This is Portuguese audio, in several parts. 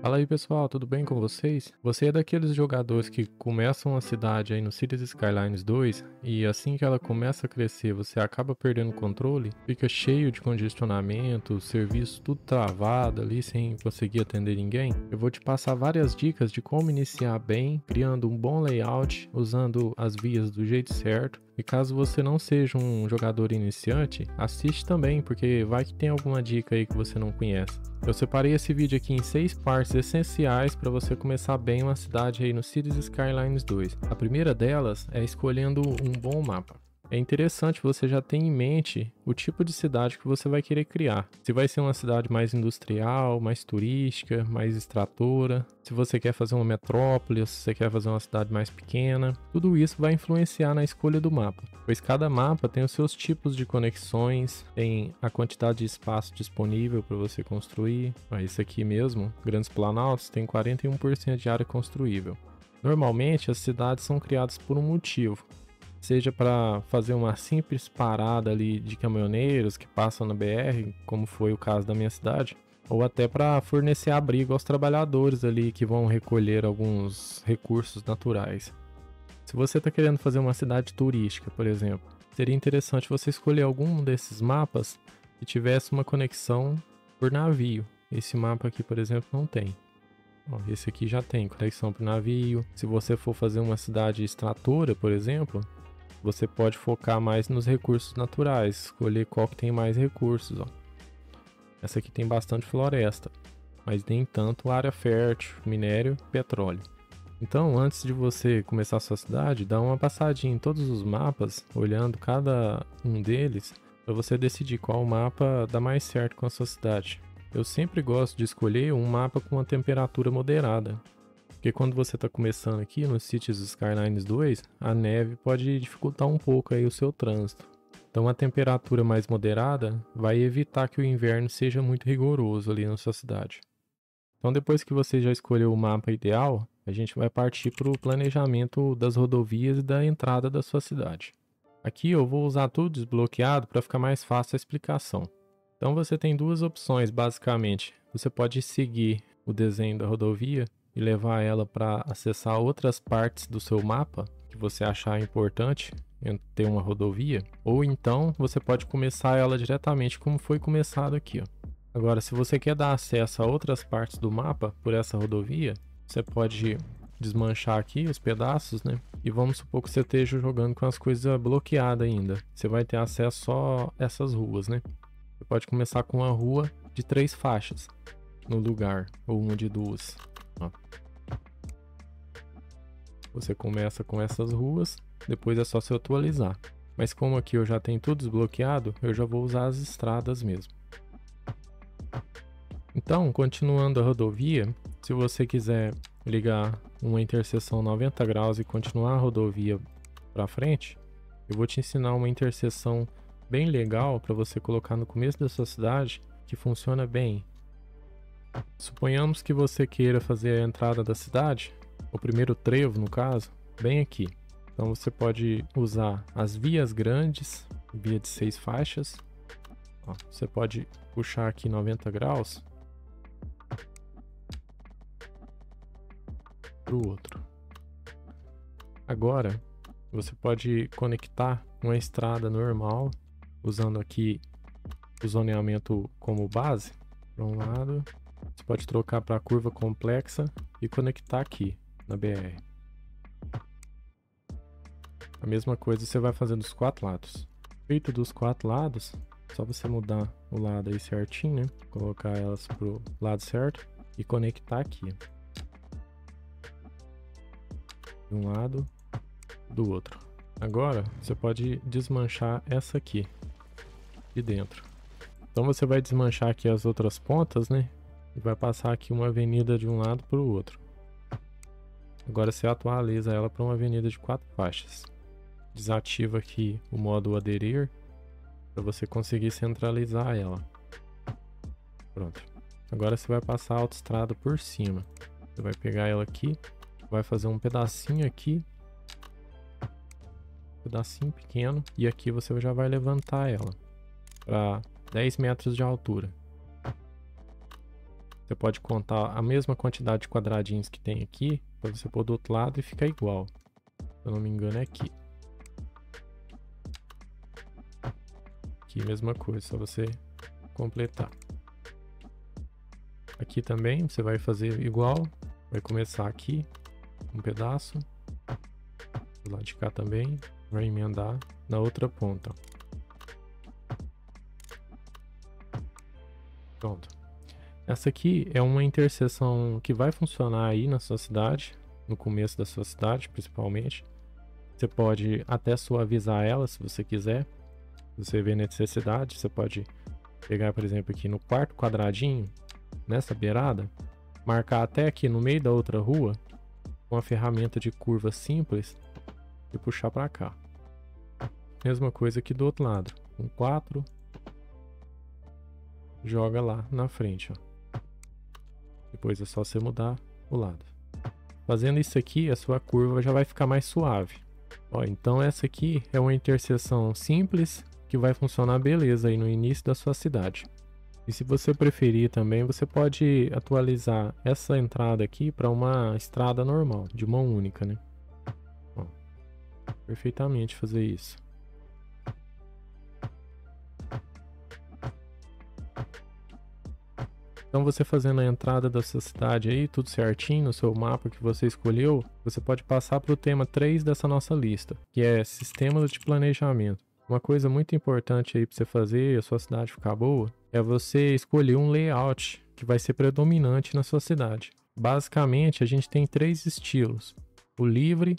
Fala aí pessoal, tudo bem com vocês? Você é daqueles jogadores que começam a cidade aí no Cities Skylines 2 e assim que ela começa a crescer você acaba perdendo o controle, fica cheio de congestionamento, serviço tudo travado ali sem conseguir atender ninguém? Eu vou te passar várias dicas de como iniciar bem, criando um bom layout, usando as vias do jeito certo. E caso você não seja um jogador iniciante, assiste também, porque vai que tem alguma dica aí que você não conhece. Eu separei esse vídeo aqui em 6 partes essenciais para você começar bem uma cidade aí no Cities Skylines 2. A primeira delas é escolhendo um bom mapa. É interessante você já ter em mente o tipo de cidade que você vai querer criar. Se vai ser uma cidade mais industrial, mais turística, mais extratora, se você quer fazer uma metrópole, ou se você quer fazer uma cidade mais pequena, tudo isso vai influenciar na escolha do mapa, pois cada mapa tem os seus tipos de conexões, tem a quantidade de espaço disponível para você construir. Esse aqui mesmo, Grandes Planaltos, tem 41% de área construível. Normalmente as cidades são criadas por um motivo. Seja para fazer uma simples parada ali de caminhoneiros que passam na BR, como foi o caso da minha cidade, ou até para fornecer abrigo aos trabalhadores ali que vão recolher alguns recursos naturais. Se você está querendo fazer uma cidade turística, por exemplo, seria interessante você escolher algum desses mapas que tivesse uma conexão por navio. Esse mapa aqui, por exemplo, não tem. Esse aqui já tem conexão por navio. Se você for fazer uma cidade extratora, por exemplo, você pode focar mais nos recursos naturais, escolher qual que tem mais recursos. Essa aqui tem bastante floresta, mas nem tanto área fértil, minério, petróleo. Então, antes de você começar a sua cidade, dá uma passadinha em todos os mapas, olhando cada um deles, para você decidir qual mapa dá mais certo com a sua cidade. Eu sempre gosto de escolher um mapa com uma temperatura moderada, porque quando você está começando aqui no Cities Skylines 2, a neve pode dificultar um pouco aí o seu trânsito. Então a temperatura mais moderada vai evitar que o inverno seja muito rigoroso ali na sua cidade. Então depois que você já escolheu o mapa ideal, a gente vai partir para o planejamento das rodovias e da entrada da sua cidade. Aqui eu vou usar tudo desbloqueado para ficar mais fácil a explicação. Então você tem duas opções basicamente. Você pode seguir o desenho da rodovia e levar ela para acessar outras partes do seu mapa que você achar importante em ter uma rodovia, ou então você pode começar ela diretamente como foi começado aqui. Agora, se você quer dar acesso a outras partes do mapa por essa rodovia, você pode desmanchar aqui os pedaços, né? E vamos supor que você esteja jogando com as coisas bloqueadas ainda. Você vai ter acesso só a essas ruas, né? Você pode começar com uma rua de 3 faixas no lugar, ou uma de 2. Você começa com essas ruas, depois é só se atualizar. Mas como aqui eu já tenho tudo desbloqueado, eu já vou usar as estradas mesmo. Então, continuando a rodovia, se você quiser ligar uma interseção 90 graus e continuar a rodovia para frente, eu vou te ensinar uma interseção bem legal para você colocar no começo da sua cidade, que funciona bem. Suponhamos que você queira fazer a entrada da cidade, o primeiro trevo no caso, bem aqui. Então você pode usar as vias grandes, via de 6 faixas. Você pode puxar aqui 90 graus para o outro. Agora você pode conectar uma estrada normal, usando aqui o zoneamento como base, para um lado. Você pode trocar para a curva complexa e conectar aqui na BR. A mesma coisa você vai fazer dos 4 lados. Feito dos 4 lados, só você mudar o lado aí certinho, né? Colocar elas pro lado certo e conectar aqui. De um lado, do outro. Agora, você pode desmanchar essa aqui, de dentro. Então você vai desmanchar aqui as outras pontas, né? E vai passar aqui uma avenida de um lado para o outro. Agora você atualiza ela para uma avenida de 4 faixas. Desativa aqui o modo aderir para você conseguir centralizar ela. Pronto. Agora você vai passar a autoestrada por cima. Você vai pegar ela aqui, vai fazer um pedacinho aqui, um pedacinho pequeno, e aqui você já vai levantar ela para 10 metros de altura. Você pode contar a mesma quantidade de quadradinhos que tem aqui, para você pôr do outro lado e ficar igual. Se eu não me engano é aqui. Aqui mesma coisa, só você completar. Aqui também você vai fazer igual, vai começar aqui, um pedaço. Do lado de cá também, vai emendar na outra ponta. Pronto. Essa aqui é uma interseção que vai funcionar aí na sua cidade, no começo da sua cidade principalmente. Você pode até suavizar ela se você quiser. Se você vê necessidade, você pode pegar, por exemplo, aqui no quarto quadradinho, nessa beirada, marcar até aqui no meio da outra rua, com uma ferramenta de curva simples e puxar para cá. Mesma coisa aqui do outro lado, com 4, joga lá na frente, ó. Depois é só você mudar o lado. Fazendo isso aqui, a sua curva já vai ficar mais suave. Ó, então essa aqui é uma interseção simples que vai funcionar beleza aí no início da sua cidade. E se você preferir também, você pode atualizar essa entrada aqui para uma estrada normal, de mão única, né? Ó, perfeitamente fazer isso. Então você fazendo a entrada da sua cidade aí, tudo certinho no seu mapa que você escolheu, você pode passar para o tema 3 dessa nossa lista, que é Sistema de Planejamento. Uma coisa muito importante aí para você fazer e a sua cidade ficar boa, é você escolher um layout que vai ser predominante na sua cidade. Basicamente, a gente tem 3 estilos: o livre,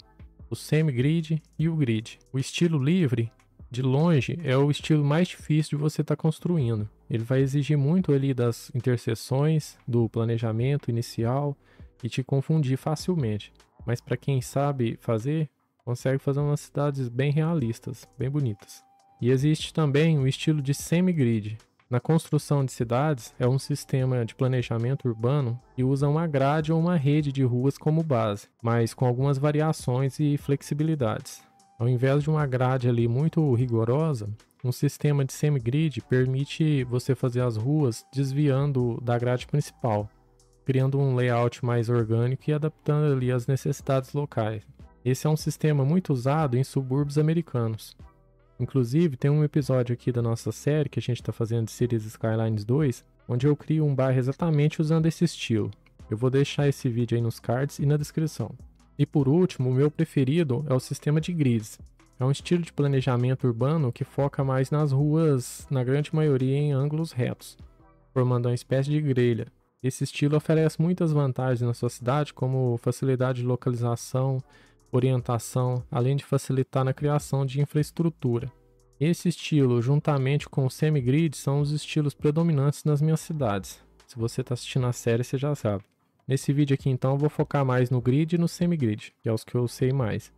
o semi-grid e o grid. O estilo livre, de longe, é o estilo mais difícil de você estar construindo. Ele vai exigir muito ali das interseções, do planejamento inicial e te confundir facilmente. Mas para quem sabe fazer, consegue fazer umas cidades bem realistas, bem bonitas. E existe também o estilo de semi-grid. Na construção de cidades, é um sistema de planejamento urbano que usa uma grade ou uma rede de ruas como base, mas com algumas variações e flexibilidades. Ao invés de uma grade ali muito rigorosa, um sistema de semi-grid permite você fazer as ruas desviando da grade principal, criando um layout mais orgânico e adaptando ali as necessidades locais. Esse é um sistema muito usado em subúrbios americanos. Inclusive, tem um episódio aqui da nossa série que a gente está fazendo de Cities Skylines 2, onde eu crio um bairro exatamente usando esse estilo. Eu vou deixar esse vídeo aí nos cards e na descrição. E por último, o meu preferido é o sistema de grids. É um estilo de planejamento urbano que foca mais nas ruas, na grande maioria em ângulos retos, formando uma espécie de grelha. Esse estilo oferece muitas vantagens na sua cidade, como facilidade de localização, orientação, além de facilitar na criação de infraestrutura. Esse estilo, juntamente com o semi-grid, são os estilos predominantes nas minhas cidades. Se você está assistindo a série, você já sabe. Nesse vídeo aqui, então, eu vou focar mais no grid e no semi-grid, que é os que eu sei mais.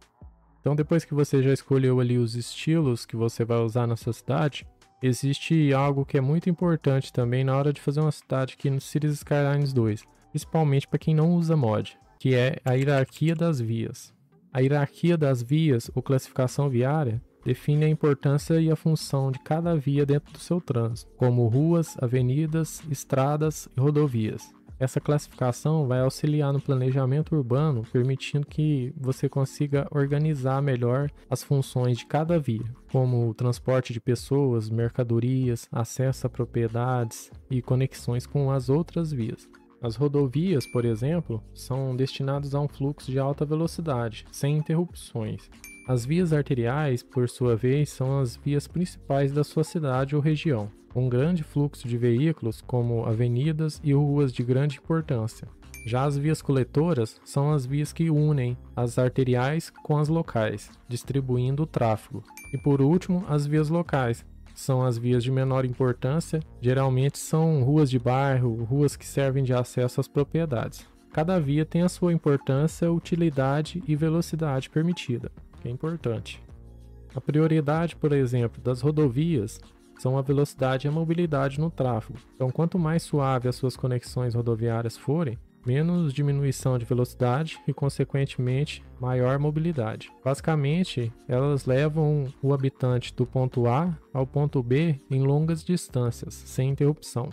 Então, depois que você já escolheu ali os estilos que você vai usar na sua cidade, existe algo que é muito importante também na hora de fazer uma cidade aqui no Cities Skylines 2, principalmente para quem não usa mod, que é a hierarquia das vias. A hierarquia das vias, ou classificação viária, define a importância e a função de cada via dentro do seu trânsito, como ruas, avenidas, estradas e rodovias. Essa classificação vai auxiliar no planejamento urbano, permitindo que você consiga organizar melhor as funções de cada via, como o transporte de pessoas, mercadorias, acesso a propriedades e conexões com as outras vias. As rodovias, por exemplo, são destinadas a um fluxo de alta velocidade, sem interrupções. As vias arteriais, por sua vez, são as vias principais da sua cidade ou região, com grande fluxo de veículos, como avenidas e ruas de grande importância. Já as vias coletoras são as vias que unem as arteriais com as locais, distribuindo o tráfego. E por último, as vias locais. São as vias de menor importância, geralmente são ruas de bairro, ruas que servem de acesso às propriedades. Cada via tem a sua importância, utilidade e velocidade permitida, que é importante. A prioridade, por exemplo, das rodovias são a velocidade e a mobilidade no tráfego. Então, quanto mais suave as suas conexões rodoviárias forem, menos diminuição de velocidade e, consequentemente, maior mobilidade. Basicamente, elas levam o habitante do ponto A ao ponto B em longas distâncias, sem interrupção.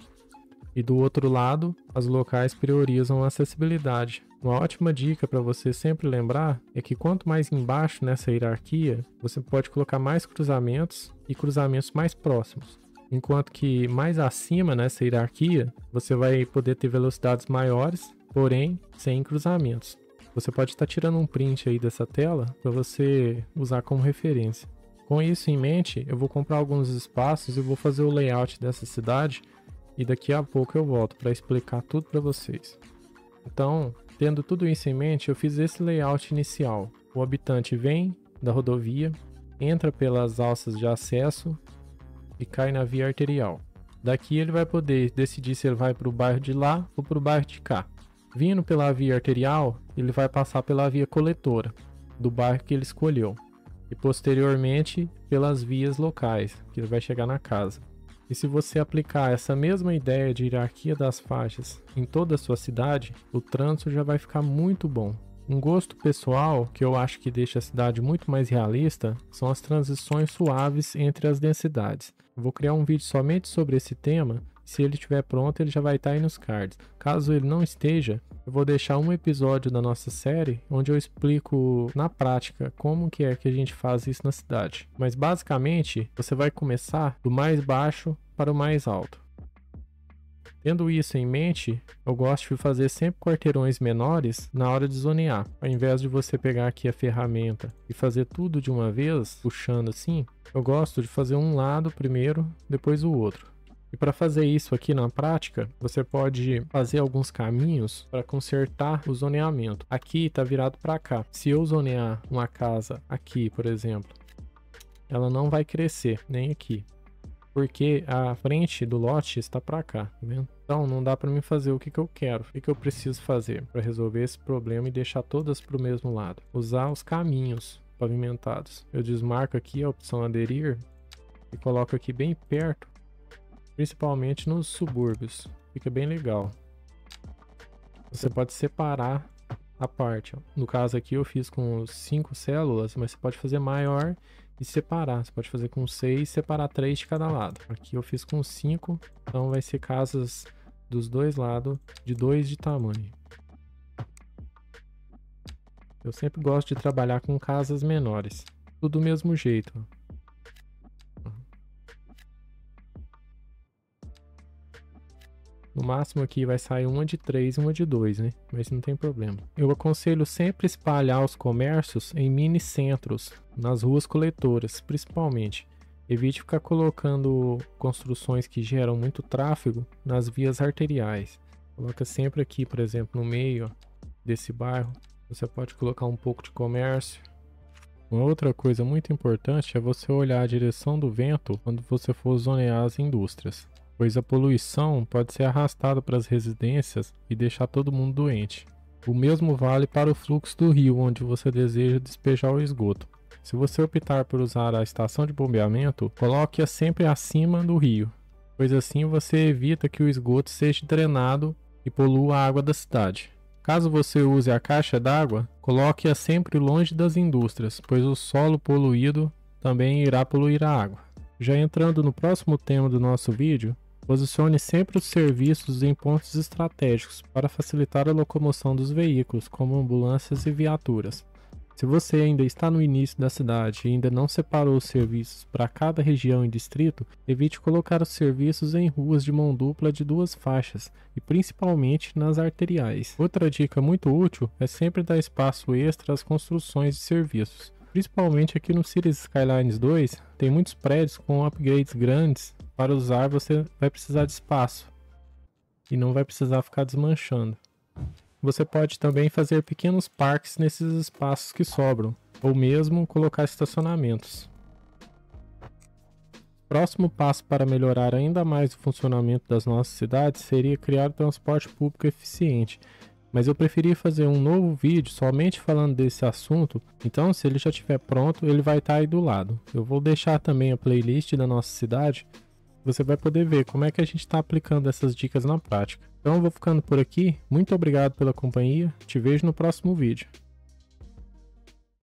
E do outro lado, as locais priorizam a acessibilidade. Uma ótima dica para você sempre lembrar é que quanto mais embaixo nessa hierarquia, você pode colocar mais cruzamentos e cruzamentos mais próximos. Enquanto que mais acima nessa hierarquia, você vai poder ter velocidades maiores, porém sem cruzamentos. Você pode estar tirando um print aí dessa tela para você usar como referência. Com isso em mente, eu vou comprar alguns espaços e vou fazer o layout dessa cidade e daqui a pouco eu volto para explicar tudo para vocês. Então, tendo tudo isso em mente, eu fiz esse layout inicial. O habitante vem da rodovia, entra pelas alças de acesso e cai na via arterial. Daqui ele vai poder decidir se ele vai para o bairro de lá ou para o bairro de cá. Vindo pela via arterial, ele vai passar pela via coletora do bairro que ele escolheu e posteriormente pelas vias locais, que ele vai chegar na casa. E se você aplicar essa mesma ideia de hierarquia das faixas em toda a sua cidade, o trânsito já vai ficar muito bom. Um gosto pessoal que eu acho que deixa a cidade muito mais realista são as transições suaves entre as densidades. Eu vou criar um vídeo somente sobre esse tema. Se ele estiver pronto, ele já vai estar aí nos cards. Caso ele não esteja, eu vou deixar um episódio da nossa série onde eu explico na prática como que é que a gente faz isso na cidade. Mas basicamente, você vai começar do mais baixo para o mais alto. Tendo isso em mente, eu gosto de fazer sempre quarteirões menores na hora de zonear. Ao invés de você pegar aqui a ferramenta e fazer tudo de uma vez, puxando assim, eu gosto de fazer um lado primeiro, depois o outro. E para fazer isso aqui na prática, você pode fazer alguns caminhos para consertar o zoneamento. Aqui está virado para cá. Se eu zonear uma casa aqui, por exemplo, ela não vai crescer, nem aqui. Porque a frente do lote está para cá, tá vendo? Então não dá para mim fazer o que eu quero. O que eu preciso fazer para resolver esse problema e deixar todas para o mesmo lado? Usar os caminhos pavimentados. Eu desmarco aqui a opção aderir e coloco aqui bem perto, principalmente nos subúrbios. Fica bem legal. Você pode separar a parte. No caso aqui eu fiz com 5 células, mas você pode fazer maior e separar. Você pode fazer com 6 e separar 3 de cada lado. Aqui eu fiz com 5, então vai ser casas dos dois lados de 2 de tamanho. Eu sempre gosto de trabalhar com casas menores. Tudo do mesmo jeito. No máximo aqui vai sair uma de 3 e uma de 2, né? Mas não tem problema. Eu aconselho sempre espalhar os comércios em mini centros, nas ruas coletoras, principalmente. Evite ficar colocando construções que geram muito tráfego nas vias arteriais. Coloca sempre aqui, por exemplo, no meio desse bairro. Você pode colocar um pouco de comércio. Uma outra coisa muito importante é você olhar a direção do vento quando você for zonear as indústrias, pois a poluição pode ser arrastada para as residências e deixar todo mundo doente. O mesmo vale para o fluxo do rio onde você deseja despejar o esgoto. Se você optar por usar a estação de bombeamento, coloque-a sempre acima do rio, pois assim você evita que o esgoto seja drenado e polua a água da cidade. Caso você use a caixa d'água, coloque-a sempre longe das indústrias, pois o solo poluído também irá poluir a água. Já entrando no próximo tema do nosso vídeo, posicione sempre os serviços em pontos estratégicos para facilitar a locomoção dos veículos, como ambulâncias e viaturas. Se você ainda está no início da cidade e ainda não separou os serviços para cada região e distrito, evite colocar os serviços em ruas de mão dupla de 2 faixas e principalmente nas arteriais. Outra dica muito útil é sempre dar espaço extra às construções de serviços. Principalmente aqui no Cities Skylines 2, tem muitos prédios com upgrades grandes. Para usar você vai precisar de espaço e não vai precisar ficar desmanchando. Você pode também fazer pequenos parques nesses espaços que sobram, ou mesmo colocar estacionamentos. Próximo passo para melhorar ainda mais o funcionamento das nossas cidades seria criar transporte público eficiente, mas eu preferi fazer um novo vídeo somente falando desse assunto, então se ele já estiver pronto, ele vai estar aí do lado. Eu vou deixar também a playlist da nossa cidade, você vai poder ver como é que a gente está aplicando essas dicas na prática. Então eu vou ficando por aqui, muito obrigado pela companhia, te vejo no próximo vídeo.